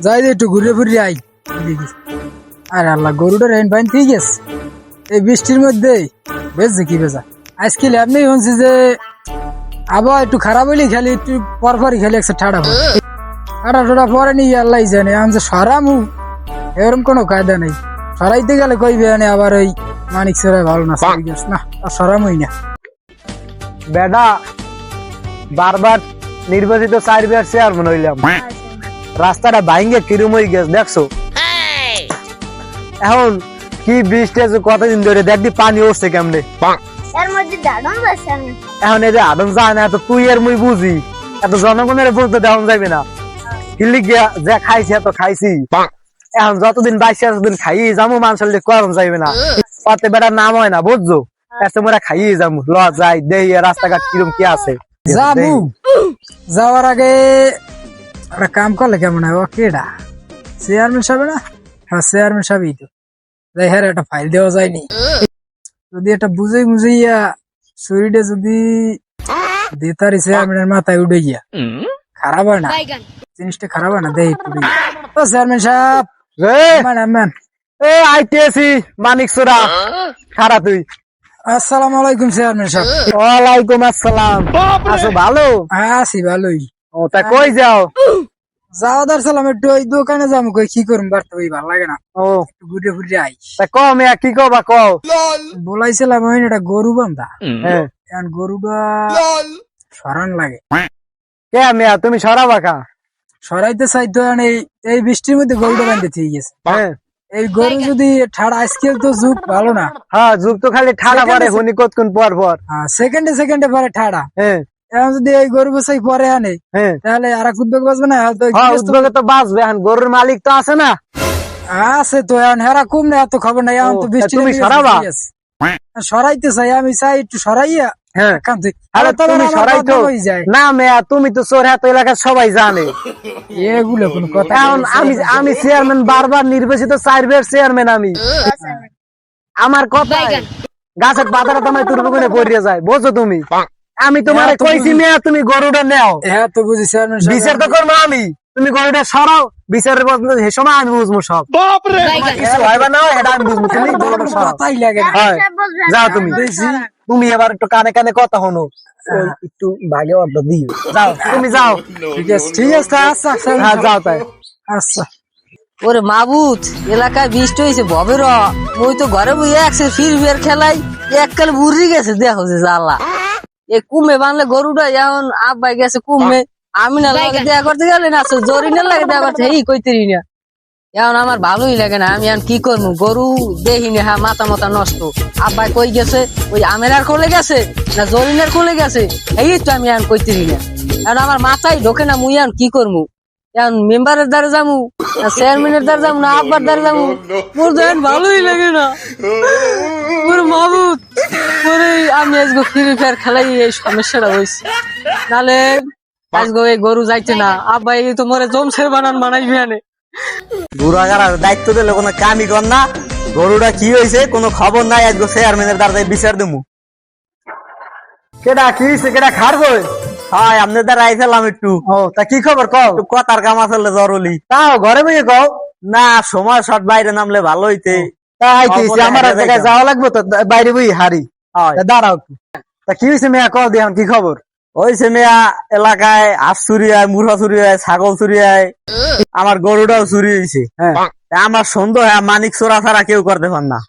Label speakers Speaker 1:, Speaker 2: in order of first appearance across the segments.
Speaker 1: যাই একটু ঘুরে ফিরে আই দেখি। আরে আল্লাহ, গরুটা রেন পাইন ঠিক আছে এই বৃষ্টির মধ্যে বেশ কি বেজা। আজকে এমনি শুনছি যে আবহাওয়া একটু খারাপ হইলে খালি একটু পরপরই খালি একটা ঠাডা ঠাডা ঠাডা পরে নি আল্লাহ জানে। আমি যে সরামু এরকম কোনো কায়দা নেই, সরাইতে গেলে কইবে আবার ওই মানিক সরাই ভালো না না সরামই না।
Speaker 2: বেটা বারবার নির্বাচিত 4 বার চেয়ারম্যান হইলাম, রাস্তাটা ভাঙ্গে কিরম হয়ে গেছে দেখছো। এখন কি বৃষ্টি আছে কতদিন ধরে, দেখবি পানি উঠছে কেমনে। এখন এই যে আদম যায় না, তো তুই আর মুই বুঝি, এত জনগণের বলতে দেওয়া যাবে না। কিল্লি গিয়া যা খাইছি এত খাইছি, এখন যতদিন বাইশে ততদিন খাইয়ে যাবো, মানুষের করম যাইবে না, পাতে বেটার নাম হয় না বুঝছো। এসে মোরা খাইয়ে যাবো, ল যাই দেই রাস্তাঘাট কিরম কি আছে।
Speaker 1: যাবো যাওয়ার আগে একটা কাম করলে কেমন হয়? ও কেডা চেয়ারম্যান সাহেব না? হ্যাঁ চেয়ারম্যান সাহেবই তো। যাই হ্যাঁ একটা ফাইল দেওয়া যায়নি, যদি একটা বুঝেই বুঝাইয়া শরীরে যদি দেতারি চেয়ারম্যানের মাথায় উঠে গিয়া খারাপ হয় না, জিনিসটা খারাপ হয় না। দেই ও চেয়ারম্যান সাহেব ম্যান
Speaker 2: এ আইতেছি মানিক সোরা, খারাপ তুই।
Speaker 1: আসসালামু আলাইকুম চেয়ারম্যান সাহেব।
Speaker 2: ওয়ালাইকুম আসসালাম, আছো ভালো?
Speaker 1: আছি ভালোই।
Speaker 2: ও তা কই যাও?
Speaker 1: যাও দারসালাম, একটু ওই দোকানে যাবো, কই কি করুম বাড়তে ওই ভালো লাগে না,
Speaker 2: ও
Speaker 1: একটু ঘুরে ঘুরে আই।
Speaker 2: তা কও মেয়া কি কবা কও।
Speaker 1: বলাইছিলাম আমি এটা গরু বান্ধা,
Speaker 2: হ্যাঁ
Speaker 1: এখন গরুটা সরান লাগে।
Speaker 2: কে মেয়া তুমি সরাবা কা?
Speaker 1: সরাইতে চাইতো, এই বৃষ্টির মধ্যে গরুটা বান্ধে ঠিক গেছে।
Speaker 2: হ্যাঁ
Speaker 1: এই গরু যদি ঠাড়া, আজকাল তো যুগ ভালো না,
Speaker 2: হ্যাঁ যুগ তো খালি ঠাড়া পরে হুনি কতক্ষণ পর পর।
Speaker 1: সেকেন্ডে সেকেন্ডে পরে ঠাড়া।
Speaker 2: হ্যাঁ
Speaker 1: এখন যদি এই গরু বসাই পরে আনে
Speaker 2: হ্যাঁ
Speaker 1: তাহলে আর এক উদ্যোগ বাঁচবে না।
Speaker 2: হ্যাঁ উদ্যোগে তো বাঁচবে, এখন গরুর মালিক তো আছে না।
Speaker 1: আছে তো, এখন হেরা কম না, এত খবর নাই। এখন তো বৃষ্টি
Speaker 2: তুমি সরাবা?
Speaker 1: সরাইতে চাই, আমি চাই একটু সরাইয়া
Speaker 2: হ্যাঁ
Speaker 1: কান্তি।
Speaker 2: আরে তুমি সরাইতো
Speaker 1: যায়
Speaker 2: না মেয়া, তুমি তো চোর, এত এলাকার সবাই জানে
Speaker 1: এগুলো কোন কথা।
Speaker 2: এখন আমি চেয়ারম্যান, বারবার নির্বাচিত 4 বার চেয়ারম্যান আমি। আমার কথা গাছের পাতাটা তোমার তুরবগুনে পড়িয়ে যায়, বুঝছো তুমি। আমি তোমার কইছি মেয়া তুমি গরুটা নেও,
Speaker 1: হ্যাঁ তো বুঝি চেয়ারম্যান সাহেব।
Speaker 2: বিচার তো করবো আমি, তুমি গরুটা সরাও, বিচারের বদলে সে সময় আমি বুঝবো সব। কিছু হয় বা না হয় এটা আমি বুঝবো, তুমি গরুটা সরাও।
Speaker 1: কথাই লাগে না।
Speaker 2: হয় যাও তুমি, তুমি এবার একটু কানে কানে কথা হনো, একটু ভাগে অর্ডার দিও, যাও তুমি যাও।
Speaker 1: ঠিক আছে ঠিক আছে, আচ্ছা আচ্ছা
Speaker 2: হ্যাঁ যাও তাই।
Speaker 1: আচ্ছা।
Speaker 3: ওরে মাবুত, এলাকায় বৃষ্টি হয়েছে ববের, ওই তো ঘরে বইয়ে একসে ফির খেলাই এককাল বুড়ি গেছে, দেখো যে জ্বালা। এ কুমে বানলে গরুটা এখন আব্বাই গেছে কুমে, আমি না লাগে দেয়া করতে গেলে না, জরিনের লাগে দেয়া করতে এই কইতেরি না। এখন আমার ভালোই লাগে না, আমি এখন কি করবো, গরু দেখিনি, হ্যাঁ মাথা মাথা নষ্ট। আব্বাই কই গেছে, ওই আমেরার কোলে গেছে না জরিনের কোলে গেছে, এই তো আমি এখন কইতেরি না। এখন আমার মাথায় ঢোকে না, মুই এখন কি করবো, এখন মেম্বারের দ্বারা যাবো না চেয়ারম্যানের দ্বারা যাবো না আব্বার দ্বারা যাবো, মোর তো এখন ভালোই লাগে না। ওর মাবুত ওরে, আমি আজকে ফ্রি ফায়ার খেলাই এই সমস্যাটা হয়েছে, নালে আজকে এই গরু যাইছে না। আব্বা এই তো মরে জমশের বানাইবি আনে।
Speaker 2: বুড়াগার দায়িত্ব দিলে কোনো কামই কর না, গরুটা কি হয়েছে কোনো খবর নাই, আজকে চেয়ারম্যানের দ্বারা বিচার দেবো। কেডা কি হয়েছে, কেডা খারবো? হয় আপনার দ্বারা আই ফেলাম একটু। ও তা কি খবর কও, কথার কাম আসলে জরুরি। তাও ঘরে বইয়ে কও না, সময় শর্ট, বাইরে নামলে ভালো হইতে। তাই আমার এক জায়গায় যাওয়া লাগবে তো, বাইরে বই হারি। দাঁড়াও একটু, তা কি হয়েছে মেয়া কও দিয়ে, কি খবর? হয়েছে মেয়া, এলাকায় হাঁস চুরি হয়, মুরগা চুরি হয়, ছাগল চুরি হয়, আমার গরুটাও চুরি হয়েছে। আমার সন্দেহ হয় মানিক চোরা ছাড়া কেউ করতে পার না।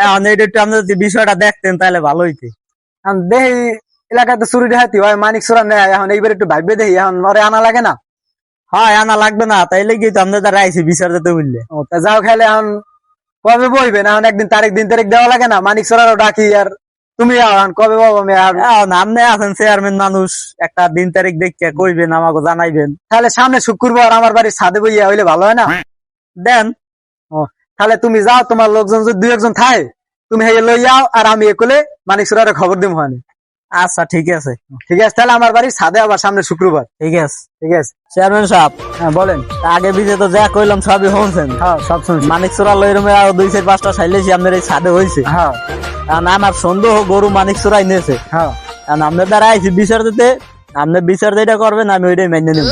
Speaker 2: এখন এইটা একটু আপনি যদি বিষয়টা দেখতেন তাহলে ভালো হইতে। দেখি এলাকায় তো চুরি হাতি হয়, মানিক চোরা নেয়, এখন এইবার একটু ভাববে দেখি, এখন ওরে আনা লাগে না। হয় আনা লাগবে না, তাইলে কি আমাদের দ্বারা আইসি বিচার দিতে বললে। ও তা যাও খেলে, এখন কবে বইবেন? এখন একদিন দিন তারিখ দেওয়া লাগে না, মানিক চোরারও ডাকি, আর তুমি কবে পাবো? আপনি আছেন চেয়ারম্যান মানুষ, একটা দিন তারিখ দেখে কইবেন, আমাকে জানাইবেন। তাহলে সামনে শুক্রবার আমার বাড়ির ছাদে বইয়া হইলে ভালো হয় না? দেন। ও তাহলে তুমি যাও, তোমার লোকজন যদি 2-1 থাকে তুমি হেয়ে লই যাও, আর আমি একলে মানিক চোরারে খবর দিব। হয় আচ্ছা ঠিক আছে ঠিক আছে, তাহলে আমার বাড়ির ছাদে আবার সামনে শুক্রবার। ঠিক আছে ঠিক আছে। চেয়ারম্যান সাহেব, হ্যাঁ বলেন। আগে বিজে তো যা কইলাম সবই শুনছেন? হ্যাঁ সব শুনছি। মানিক চোরা লই রুমে আরো 2-4-5টা সাইলেছি আপনার এই ছাদে হয়েছে। হ্যাঁ আমার সন্দেহ গরু মানিক চোরাই নিয়েছে। হ্যাঁ আপনার দ্বারা আইসি বিচার দিতে, আপনি বিচার যেটা করবেন আমি ওইটাই মেনে নেব।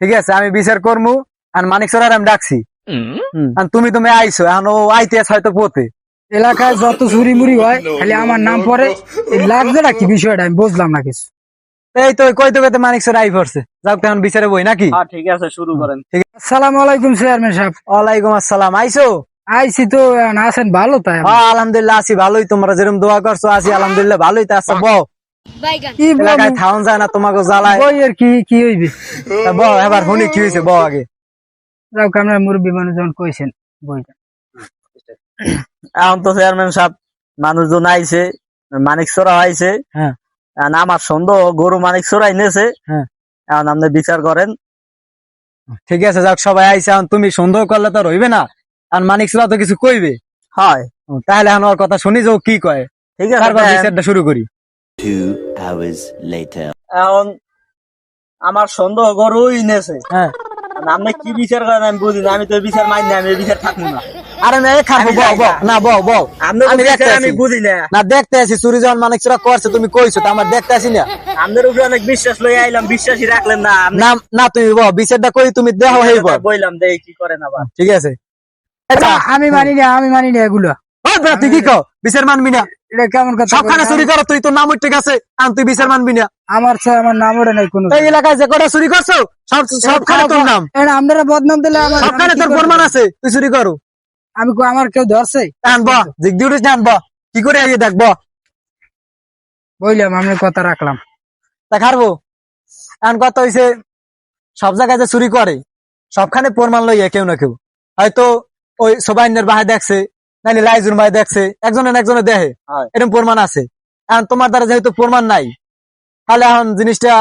Speaker 2: ঠিক আছে, আমি বিচার করবো, আর মানিক সরার আমি ডাকছি আর তুমি আইছো এখন ও আইতে আছে হয়তো পথে।
Speaker 1: এলাকায় যত চুরি মুড়ি হয় খালি আমার নাম পরে লাগবে না কি বিষয়টা আমি বুঝলাম না কিছু।
Speaker 2: এই তো কইতে কইতে মানিক সর আই পড়ছে, যাও এখন বিচারে বই নাকি?
Speaker 4: ঠিক আছে, শুরু করেন।
Speaker 1: আসসালামু আলাইকুম চেয়ারম্যান সাহেব।
Speaker 2: ওয়ালাইকুম আসসালাম। আইছো?
Speaker 1: আইছি তো, আছেন ভালো তাই?
Speaker 2: হ্যাঁ আলহামদুলিল্লাহ আছি ভালোই, তোমরা যেরকম দোয়া করছো আছি আলহামদুলিল্লাহ ভালোই। তা আচ্ছা বউ,
Speaker 1: কি
Speaker 2: এলাকায় থাউন যায় না তোমাকে জ্বালায়,
Speaker 1: বই এর কি হইবে?
Speaker 2: তা বউ এবার শুনি কি হয়েছে বউ আগে।
Speaker 1: যাও আপনার মুরব্বী মানুষ যখন কইছেন বইটা।
Speaker 4: এখন তো চেয়ারম্যান সাহেব মানুষজন আইছে, মানিক চোরা আইছে।
Speaker 2: হ্যাঁ
Speaker 4: এখন আমার সন্দেহ গরু মানিক চোরাই নেছে।
Speaker 2: হ্যাঁ
Speaker 4: এখন আপনি বিচার করেন।
Speaker 2: ঠিক আছে, যাক সবাই আইছে, এখন তুমি সন্দেহ করলে তো রইবে না, আর মানিক সরা তো কিছু কইবে।
Speaker 4: হয়,
Speaker 2: তাহলে এখন ওর কথা শুনি যে ও কি কয়,
Speaker 4: ঠিক
Speaker 2: তারপর
Speaker 4: আছে।
Speaker 2: বিচারটা শুরু করি।
Speaker 5: 2 hours later.
Speaker 4: এখন আমার সন্দেহ গরুই নেছে।
Speaker 2: হ্যাঁ
Speaker 4: আপনি কি বিচার করেন আমি বুঝি না, আমি তো বিচার মানি না, আমি এই বিচার থাকবো না।
Speaker 2: আরে না খাবো
Speaker 4: আমি
Speaker 2: বউ
Speaker 4: যাই
Speaker 2: বউ
Speaker 4: না।
Speaker 2: না বউ বউ
Speaker 4: আপনার
Speaker 2: আমি
Speaker 4: বিচার
Speaker 2: দেখতে
Speaker 4: আমি
Speaker 2: আছি।
Speaker 4: বুঝি না।
Speaker 2: না দেখতে আছি চুরি যখন মানিক সরা করছে তুমি কইছো, তো আমার দেখতে আসি না।
Speaker 4: আপনার উপরে অনেক বিশ্বাস লই আইলাম, বিশ্বাসই রাখলেন না।
Speaker 2: না না তুমি বউ বিচারটা কই তুমি দেখো হেই বল।
Speaker 4: বইলাম দেই কি করেন আবার।
Speaker 2: ঠিক আছে আচ্ছা
Speaker 1: আমি মানি না এগুলো।
Speaker 2: ও ব্রা, তুই কি কও বিচার মানবি না?
Speaker 1: এটা কেমন কথা?
Speaker 2: সবখানে চুরি করো তুই, তো নাম ঠিক আছে আর তুই বিচার মানবি না?
Speaker 1: আমার আমার নাম ওটা নাই কোনো।
Speaker 2: এই এলাকায় যে কটা চুরি করছো সবখানে তোর নাম,
Speaker 1: আপনারা বদনাম দিলে আমার
Speaker 2: সবখানে তোর প্রমাণ আছে তুই চুরি করো।
Speaker 1: আমার কেউ ধরছে?
Speaker 2: আনবা জিগ দিউরিস না আনবা, কি করে আইয়ে দেখব?
Speaker 1: বললাম আমি কথা রাখলাম।
Speaker 2: তা খারবো এখন কথা হইছে সব জায়গায় যে চুরি করে সবখানে প্রমাণ লইয়া কেউ না কেউ, হয়তো ওই সবাইনের বাহায় দেখছে, নাইলে লাইজুর ভাই দেখছে, একজনে দেখে
Speaker 4: হয়।
Speaker 2: এরকম প্রমাণ আছে। এখন তোমার দ্বারা যেহেতু প্রমাণ নাই, তাহলে এখন জিনিসটা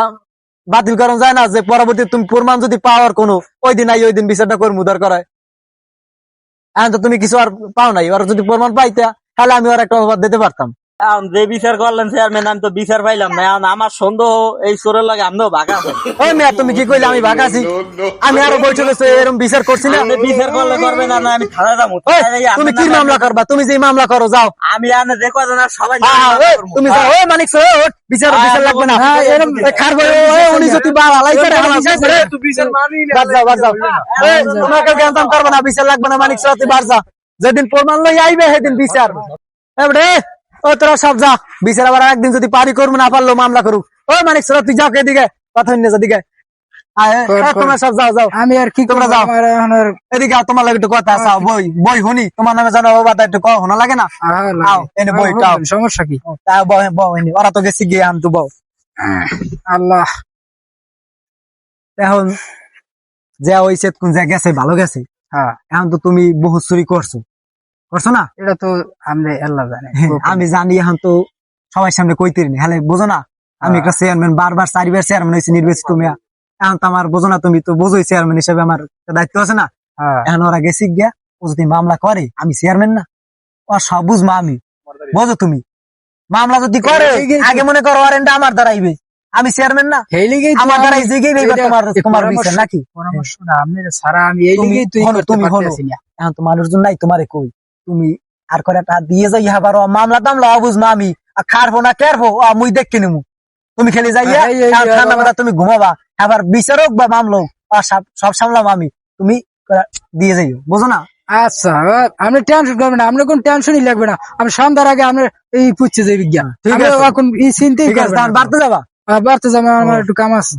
Speaker 2: বাতিল করা যায় না, যে পরবর্তী তুমি প্রমাণ যদি পাওয়ার কোনো ওই দিন আই ওই দিন বিচারটা করে মুদার করায়। এখন তো তুমি কিছু আর পাও নাই, ওর যদি প্রমাণ পাইতা তাহলে আমি ওর একটা অপবাদ দিতে পারতাম।
Speaker 4: এখন যে বিচার করলেন চেয়ারম্যান, আমি তো বিচার পাইলাম না। এখন আমার সন্দেহ এই চোরের লাগে আপনিও ভাগা আছেন।
Speaker 2: ওই মেয়া তুমি কি কইলে আমি ভাগাছি? আমি আরো বৈঠকে এরকম বিচার করছি না।
Speaker 4: আপনি বিচার করলে করবেন না, আমি থানায় যাবো।
Speaker 2: ওই, তুমি কি মামলা করবা? তুমি যে মামলা করো যাও।
Speaker 4: আমি আনে যে কজন আর সবাই
Speaker 2: তুমি যাও, ওই মানিক স্যার, ওই বিচার লাগবে না। খারবো উনি যদি বালাই করে বাদ যাও। ওই, তোমাকে জ্ঞান করবো না, বিচার লাগবে না। মানিক স্যার তুই বার যা, যেদিন প্রমাণ লই আইবে সেদিন বিচার। এবারে ও তোরা সব যা, বিচার আবার একদিন যদি পারি করবো না পারলো মামলা করুক। ওই মানিক স্যার তুই যাও, এদিকে কথা নিয়ে দিকে তোমরা সব যাও।
Speaker 1: আমি আর কি
Speaker 2: তোমরা যাও এদিকে, তোমার লাগে একটু কথা আছে। বই শুনি তোমার নামে জানো বাবা, একটু শোনা লাগে না? এনে বই টাও,
Speaker 1: সমস্যা কি?
Speaker 2: ওরা তো গেছি গিয়ে আনতু বউ।
Speaker 1: আল্লাহ,
Speaker 2: এখন যা হইছে যা গেছে ভালো গেছে।
Speaker 1: হ্যাঁ
Speaker 2: এখন তো তুমি বহু চুরি করছো না?
Speaker 1: এটা তো আমরা আল্লাহ জানে।
Speaker 2: আমি জানি, এখন তো সবার সামনে কইতে নি, হ্যাঁ বোঝো না? আমি একটা চেয়ারম্যান, বারবার 4বার চেয়ারম্যান হয়েছি নির্বাচিত মেয়া। এখন তো আমার বোঝো না, তুমি তো বোঝোই চেয়ারম্যান হিসেবে আমার দায়িত্ব আছে না? এখন ওরা গেছি গিয়া, ও যদি মামলা করে, আমি চেয়ারম্যান না, ও সব বুঝমা আমি, বোঝো তুমি? মামলা যদি করে আগে মনে করো ওয়ারেন্ট আমার দ্বারা আইবে, আমি চেয়ারম্যান না, আমার দ্বারা তোমার বিচার নাকি?
Speaker 1: পরামর্শটা আপনার সারা আমি এই লিগেই
Speaker 2: তুমি হলো এখন তো মানুষজন নাই, তোমারে কই তুমি আর করে একটা দিয়ে যাই আবার মামলা টামলা বুঝমা আমি খারবো না কেরবো মুই দেখে নিমু। তুমি খেলে যাইয়া ঠান্ডা মাথা তুমি ঘুমাবা, আবার বিচার হোক বা মামলা হোক সব সামলাম আমি, তুমি দিয়ে যাইও, বুঝো না?
Speaker 1: আচ্ছা, আপনি টেনশন করবেন না, আপনার কোন টেনশনই লাগবে না। আমি সন্ধ্যার আগে আপনার এই পুচ্ছে যে বিজ্ঞান,
Speaker 2: ঠিক আছে,
Speaker 1: এখন এই চিন্তাই
Speaker 2: ঠিক আছে, বাড়তে যাবা?
Speaker 1: বাড়তে যাবো, আমার একটু কাম আছে।